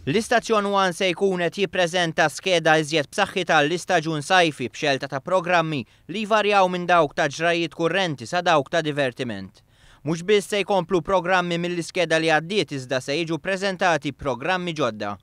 L-istazzjon 1 se jkun qed jippreżenta skeda iżjed b'saħħitha l-istaġun sajfi b'xelta ta' programmi li jvarjaw minn dawk ta' ġrajiet kurrenti sa dawk ta' divertiment. Mhux biss se jkomplu programmi mill-iskeda li għaddiet iżda se jiġu ppreżentati programmi ġodda.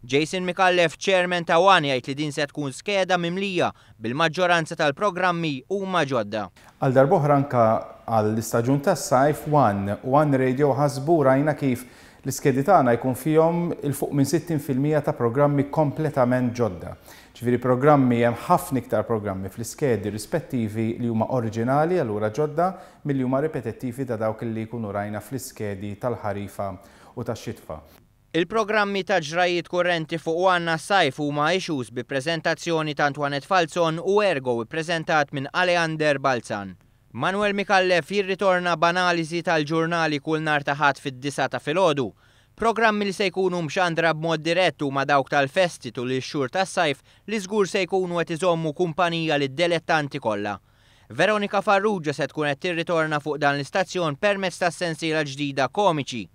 Jason Mikallef, chairman ta' One, jgħid li din se tkun skeda mimlija bil-maġġoranza tal-programmi huma ġodda. Għal darb'oħra anke għall-istaġun tas-sajf One Radio ħasbu rajna kif l-iskedi tagħna jkun fihom il-fuq minn 60% ta' programmi kompletament ġodda. Ġifieri programmi hemm ħafna iktar programmi fl-iskedi rispettivi li huma oriġinali allura ġodda milli huma ripetittivi ta' dawk li jkunu rajna fl-iskedi tal-ħarifa u tax-xitfa. Il-programmi ta' ġrajiet kurrenti fuq One sajf huma issues bi preżentazzjoni ta' Antoinette Falzon u Ergo ippreżentat minn Aleander Balzan. Manuel Mikallef jirritorna b'analiżi tal-ġurnali kull nhar ta' ħadd fid-9 ta' filgħodu. Programmi li se jkunu mxandra b'mod dirett huma dawk tal-festi tul ix-xhur tas-sajf li żgur se jkunu qed iżommu kumpanija lid-dilettanti kollha. Veronika Farrugia se tkun qed tirritorna fuq dan l-istazzjon permezz tas-sensiela ġdida komiċi.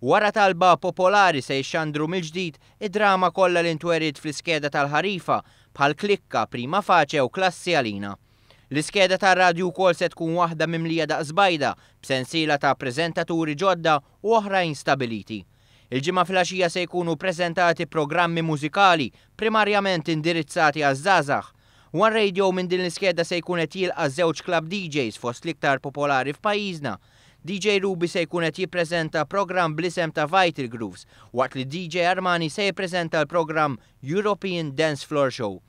Wara talba popolari se jxandru mill-ġdid id-drama kollha li ntwerid fl-iskeda tal-ħarifa bħal Klikka, Prima Faċe u Klassi Għalina. L-iskeda tar-radju wkoll se tkun waħda mimlija daqs bajda b'sensiela ta' preżentaturi ġodda u oħrajn stabiliti. Il-ġimgħa fil-għaxija se jkunu ppreżentati programmi mużikali primarjament indirizzati għaż-żgħażagħ. One Radio minn din l-iskeda se jkun qed jilqa' żewġ club DJs fost l-iktar popolari f'pajjiżna. DJ Ruby se jkun qed jippreżenta programm bl-isem ta' Vital Grooves, waqt li DJ Armani se jippreżenta l-programm European Dance Floor Show.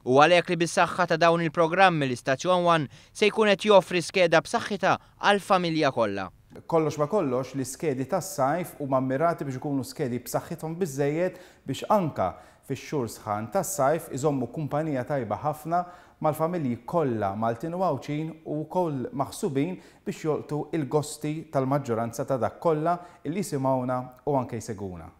U għalhekk li bis-saħħa ta' dawn il-programmi l-istazzjon 1 se jkun qed joffri skeda b'saħħitha għall-familja kollha. Kollox ma kollox l-iskedi tas-sajf huma mmirati biex ikunu skedi b'saħħithom biżżejjed biex anke fix-xhur sħan tas-sajf iżommu kumpanija tajba ħafna mal-familji kollha Maltin u Għawċin u wkoll maħsubin biex jolqtu l-gosti tal-maġġoranza ta' dak kollha illi jisimgħuna u anke jseguna.